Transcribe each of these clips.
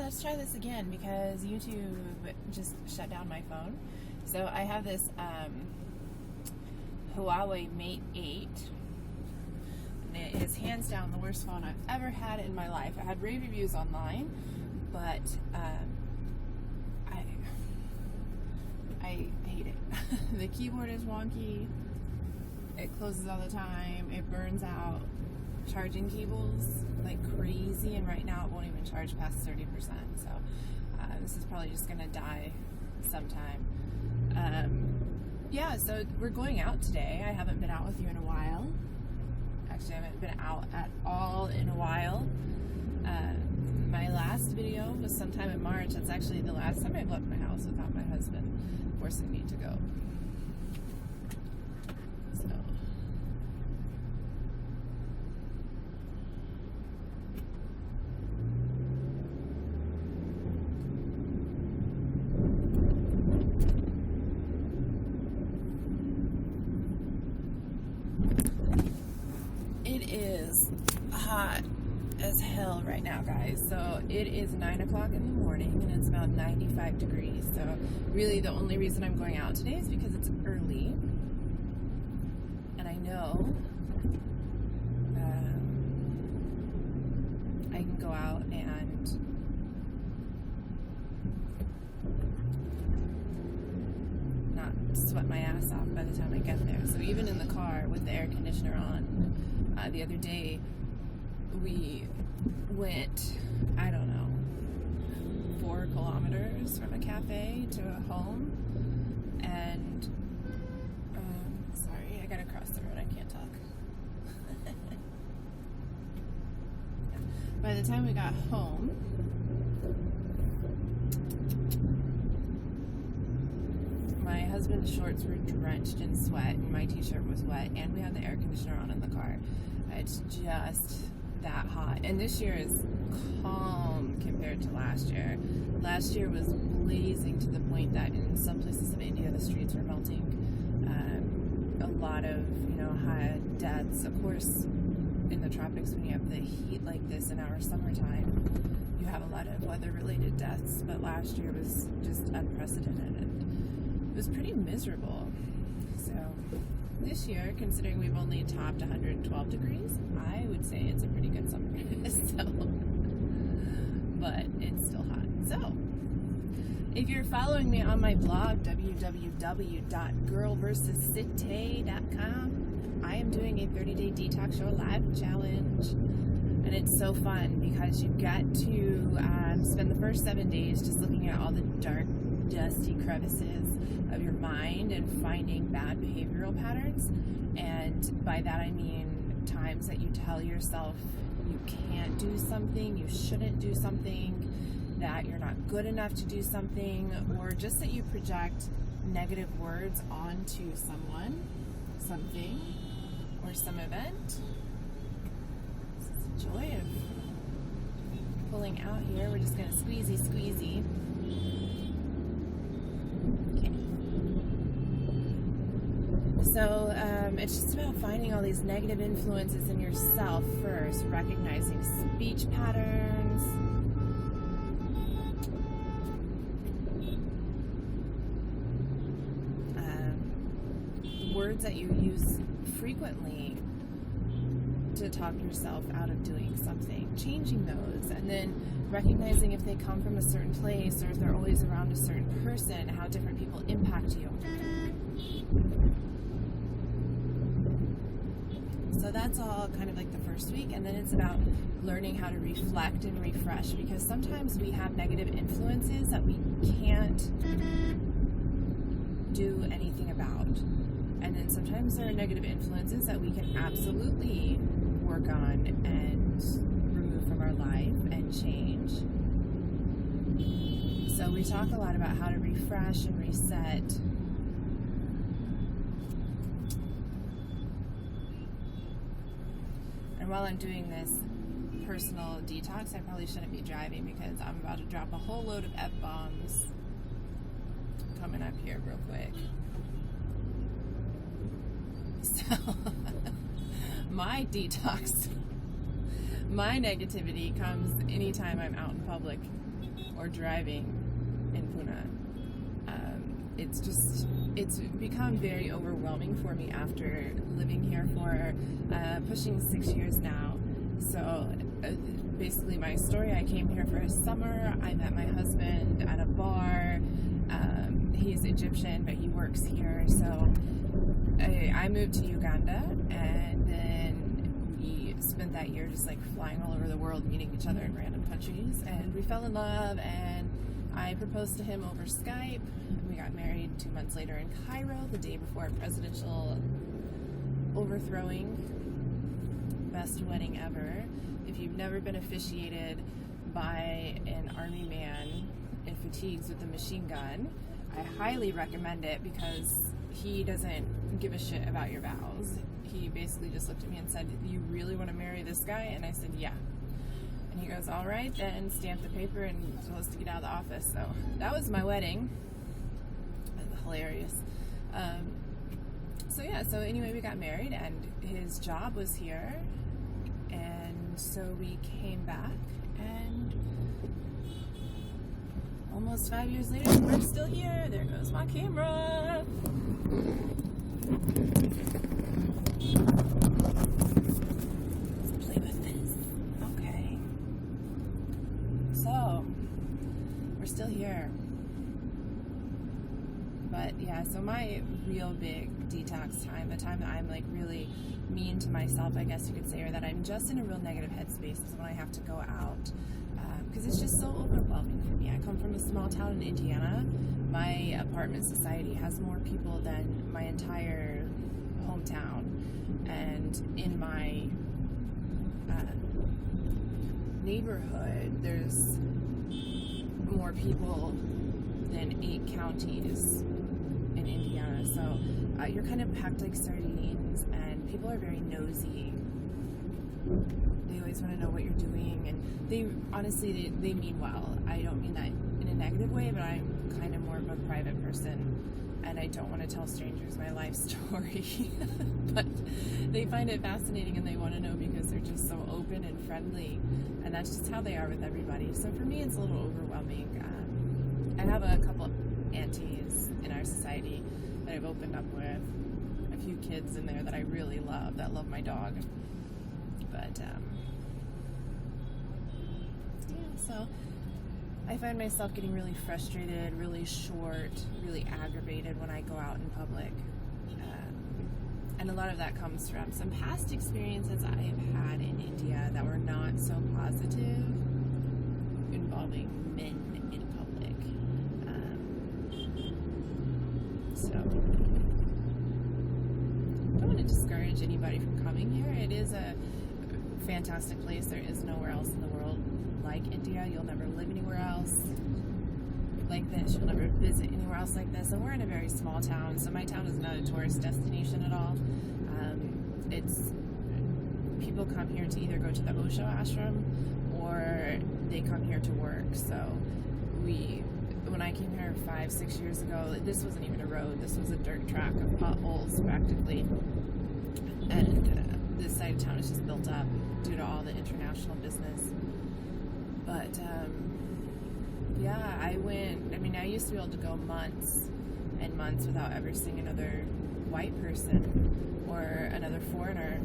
let's try this again because YouTube just shut down my phone. So I have this Huawei Mate 8. And it is hands down the worst phone I've ever had in my life. I had rave reviews online, but I hate it. The keyboard is wonky. It closes all the time. It burns out. Charging cables like crazy, and right now it won't even charge past 30%. So this is probably just gonna die sometime. Yeah, so we're going out today. I haven't been out with you in a while. Actually, I haven't been out at all in a while. My last video was sometime in March. That's actually the last time I've left my house without my husband forcing me to go. So. It is hot as hell right now, guys. So it is 9 o'clock in the morning and it's about 95 degrees. So really the only reason I'm going out today is because it's early. And I know I can go out and not sweat my ass off by the time I get there. So even in the car with the air conditioner on, the other day we went, I don't know, 4 kilometers from a cafe to a home, and sorry, I gotta cross the road, I can't talk. By the time we got home, my husband's shorts were drenched in sweat and my t-shirt was wet, and we had the air conditioner on in the car. It's just that hot. And this year is calm compared to last year. Last year was blazing to the point that in some places of India the streets were melting. A lot of, high deaths. Of course, in the tropics, when you have the heat like this in our summertime, you have a lot of weather-related deaths. But last year was just unprecedented, and it was pretty miserable. So this year, considering we've only topped 112 degrees, I would say it's a pretty good summer. So, but it's still hot. So, if you're following me on my blog, www.girlversuscity.com, I am doing a 30-day detox show live challenge. And it's so fun because you get to spend the first 7 days just looking at all the dark, dusty crevices of your mind and finding bad behavioral patterns. And by that I mean times that you tell yourself you can't do something, you shouldn't do something, that you're not good enough to do something, or just that you project negative words onto someone, something, or some event. This is the joy of pulling out here. We're just going to squeezy. So it's just about finding all these negative influences in yourself first, recognizing speech patterns, words that you use frequently to talk yourself out of doing something, changing those, and then recognizing if they come from a certain place or if they're always around a certain person, how different people impact you. So that's all kind of like the first week, and then it's about learning how to reflect and refresh, because sometimes we have negative influences that we can't do anything about. And then sometimes there are negative influences that we can absolutely work on and remove from our life and change. So we talk a lot about how to refresh and reset. And while I'm doing this personal detox, I probably shouldn't be driving because I'm about to drop a whole load of F-bombs coming up here real quick. So, my detox, my negativity comes anytime I'm out in public or driving in Pune. It's become very overwhelming for me after living here for pushing 6 years now. So basically my story, I came here for a summer. I met my husband at a bar. He's Egyptian, but he works here. So I moved to Uganda, and then we spent that year just like flying all over the world, meeting each other in random countries, and we fell in love, and I proposed to him over Skype. We got married 2 months later in Cairo, the day before a presidential overthrowing. Best wedding ever. If you've never been officiated by an army man in fatigues with a machine gun, I highly recommend it, because he doesn't give a shit about your vows. He basically just looked at me and said, "You really want to marry this guy?" And I said, "Yeah." And he goes, "All right, then," stamped the paper and told us to get out of the office. So that was my wedding. Hilarious. So anyway, we got married, and his job was here, and so we came back, and almost 5 years later, we're still here. There goes my camera. Let's play with this. Okay. So, we're still here. But yeah, so my real big detox time, the time that I'm like really mean to myself, I guess you could say, or that I'm just in a real negative headspace, is when I have to go out. Because it's just so overwhelming for me. I come from a small town in Indiana. My apartment society has more people than my entire hometown. And in my neighborhood, there's more people than 8 counties in Indiana. So you're kind of packed like sardines, and people are very nosy. They always want to know what you're doing, and they honestly they mean well. I don't mean that in a negative way, but I'm kind of more of a private person, and I don't want to tell strangers my life story. But they find it fascinating, and they want to know because they're just so open and friendly, and that's just how they are with everybody. So for me, it's a little overwhelming. I have a couple of aunties in our society that I've opened up with, a few kids in there that I really love, that love my dog. But so I find myself getting really frustrated, really short, really aggravated when I go out in public. And a lot of that comes from some past experiences I have had in India that were not so positive, involving men in public. So I don't want to discourage anybody from coming here. It is a fantastic place. There is nowhere else in the world like India. You'll never live anywhere else like this. You'll never visit anywhere else like this. And we're in a very small town, so my town is not a tourist destination at all. It's people come here to either go to the Osho ashram or they come here to work. So when I came here 5-6 years ago, this wasn't even a road. This was a dirt track of potholes practically. And this side of town is just built up due to all the international business. But yeah, I used to be able to go months and months without ever seeing another white person or another foreigner.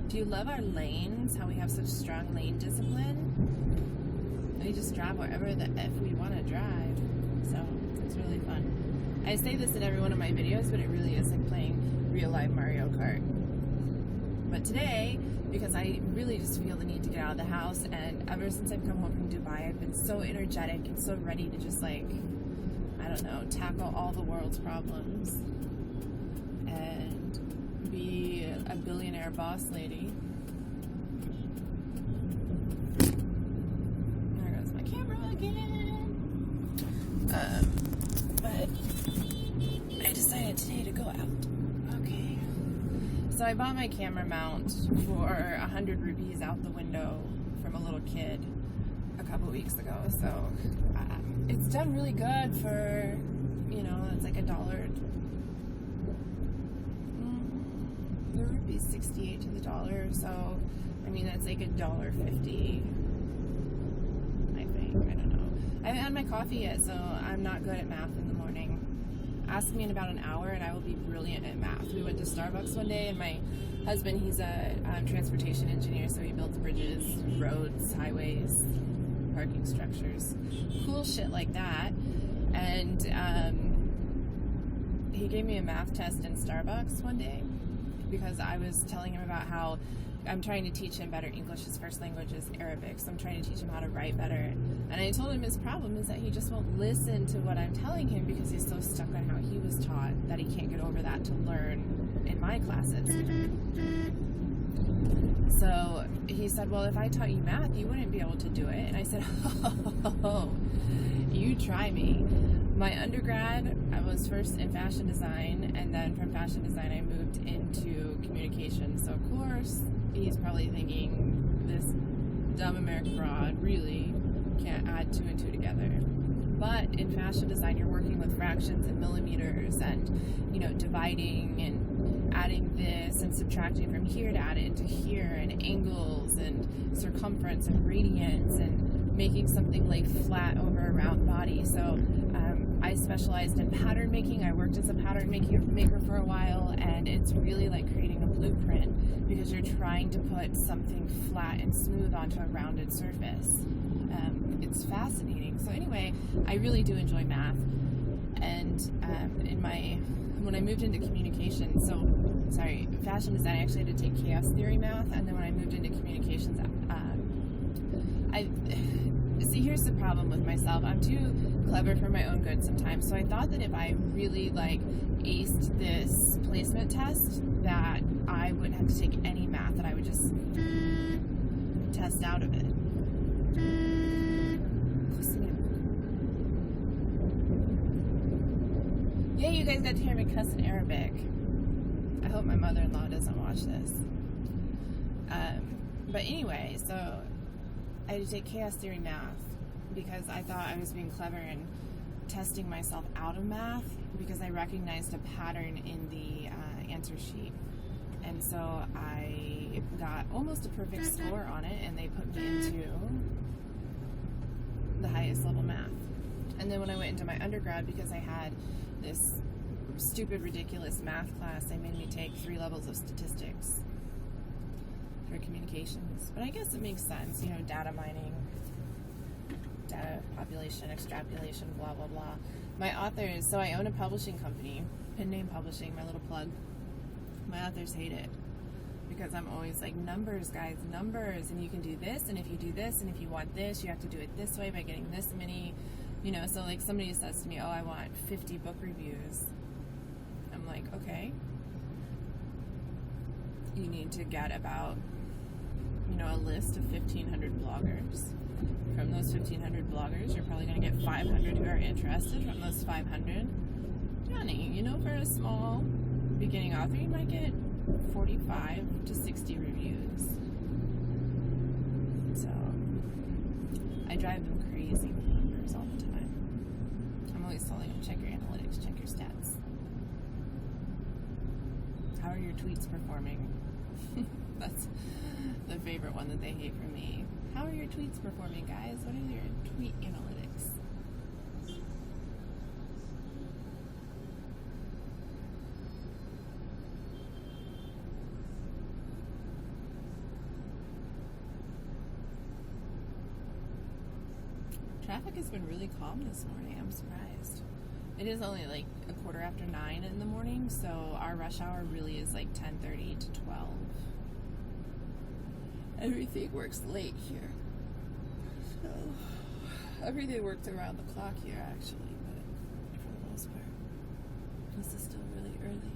Do you love our lanes? How we have such strong lane discipline? We just drive wherever the F we want to drive. So it's really fun. I say this in every one of my videos, but it really is like playing real life Mario Kart. But today, because I really just feel the need to get out of the house, and ever since I've come home from Dubai, I've been so energetic and so ready to just like, I don't know, tackle all the world's problems and be a billionaire boss lady. There goes my camera again. But I decided today to go out. Okay. So I bought my camera mount for 100 rupees out the window from a little kid a couple weeks ago. So it's done really good for, it's like a dollar. The rupee's 68 to the dollar, so I mean that's like $1.50. I think. I don't know. I haven't had my coffee yet, so I'm not good at math in the morning. Ask me in about an hour, and I will be brilliant at math. We went to Starbucks one day, and my husband, he's a transportation engineer, so he builds bridges, roads, highways, parking structures, cool shit like that. And he gave me a math test in Starbucks one day because I was telling him about how I'm trying to teach him better English. His first language is Arabic, so I'm trying to teach him how to write better. And I told him his problem is that he just won't listen to what I'm telling him because he's so stuck on how he was taught that he can't get over that to learn in my classes. So he said, well, if I taught you math, you wouldn't be able to do it. And I said, oh, you try me. My undergrad, I was first in fashion design, and then from fashion design I moved into communication. So of course, he's probably thinking, this dumb American broad really can't add 2 and 2 together. But in fashion design, you're working with fractions and millimeters and, you know, dividing and adding this and subtracting from here to add it into here, and angles and circumference and radians and making something like flat over a round body. So I specialized in pattern making. I worked as a pattern maker for a while, and it's really like creating a blueprint because you're trying to put something flat and smooth onto a rounded surface. It's fascinating. So anyway, I really do enjoy math. And when I moved into communication, fashion design, I actually had to take chaos theory math, and then when I moved into communications, see, here's the problem with myself. I'm too clever for my own good sometimes. So I thought that if I really aced this placement test, that I wouldn't have to take any math, that I would just test out of it. Yeah, you guys got to hear me cuss in Arabic. I hope my mother-in-law doesn't watch this. But anyway, so I had to take chaos theory math because I thought I was being clever and testing myself out of math because I recognized a pattern in the answer sheet. And so I got almost a perfect score on it, and they put me into the highest level math. And then when I went into my undergrad, because I had this stupid, ridiculous math class, they made me take 3 levels of statistics for communications. But I guess it makes sense, you know, data mining, data population, extrapolation, blah, blah, blah. My authors, so I own a publishing company, Pen Name Publishing, my little plug. My authors hate it because I'm always like, numbers, guys, numbers, and you can do this, and if you do this, and if you want this, you have to do it this way by getting this many, you know. So like somebody says to me, oh, I want 50 book reviews. I'm like, okay, you need to get about, you know, a list of 1,500 bloggers. From those 1,500 bloggers, you're probably going to get 500 who are interested. From those 500, Johnny, you know, for a small beginning author, you might get 45 to 60 reviews. So I drive them crazy with numbers all the time. I'm always telling them, check your analytics, check your stats. How are your tweets performing? That's the favorite one that they hate from me. How are your tweets performing, guys? What are your tweet analytics? Traffic has been really calm this morning. I'm surprised. It is only like 9:15 in the morning, so our rush hour really is like 10:30 to 12. Everything works late here. So everything works around the clock here, actually, but for the most part, this is still really early.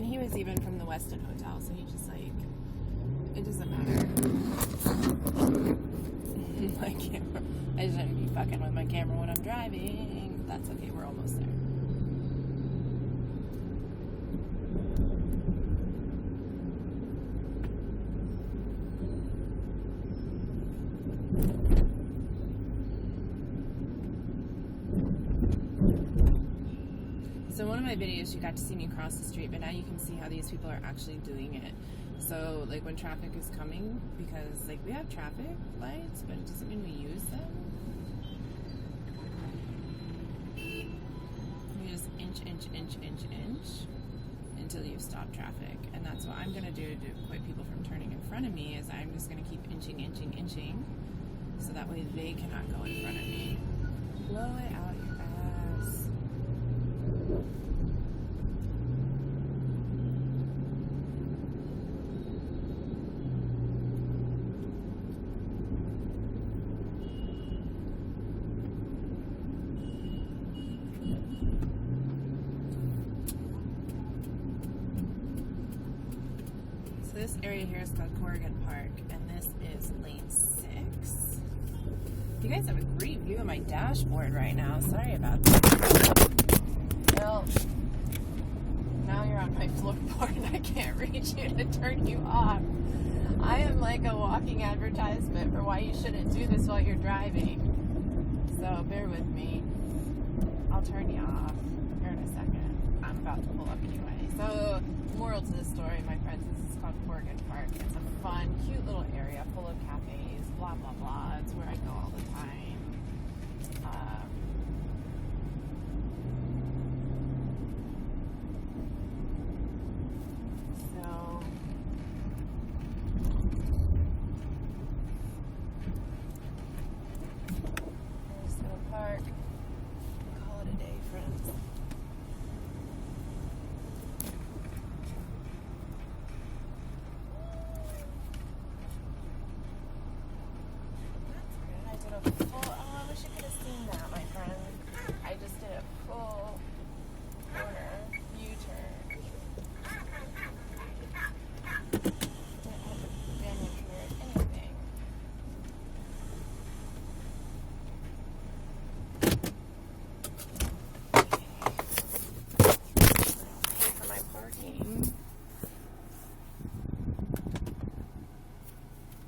And he was even from the Westin Hotel, so he just like, it doesn't matter. My camera. I shouldn't be fucking with my camera when I'm driving. That's okay, we're almost there. So one of my videos, you got to see me cross the street, but now you can see how these people are actually doing it. So, like, when traffic is coming, because, like, we have traffic lights, but it doesn't mean we use them. You just inch until you stop traffic. And that's what I'm going to do to avoid people from turning in front of me, is I'm just going to keep inching, so that way they cannot go in front of me. Blow it out your ass. So this area here is called Corrigan Park, and this is lane 6. You guys have a great view of my dashboard right now. Sorry about that. Well, now you're on my floorboard and I can't reach you to turn you off. I am like a walking advertisement for why you shouldn't do this while you're driving. So bear with me. I'll turn you off here in a second. I'm about to pull up anyway. So, moral to the story, my friends, this is called Corrigan Park. It's a fun, cute little area full of cafes, blah, blah, blah. It's where I go all the time.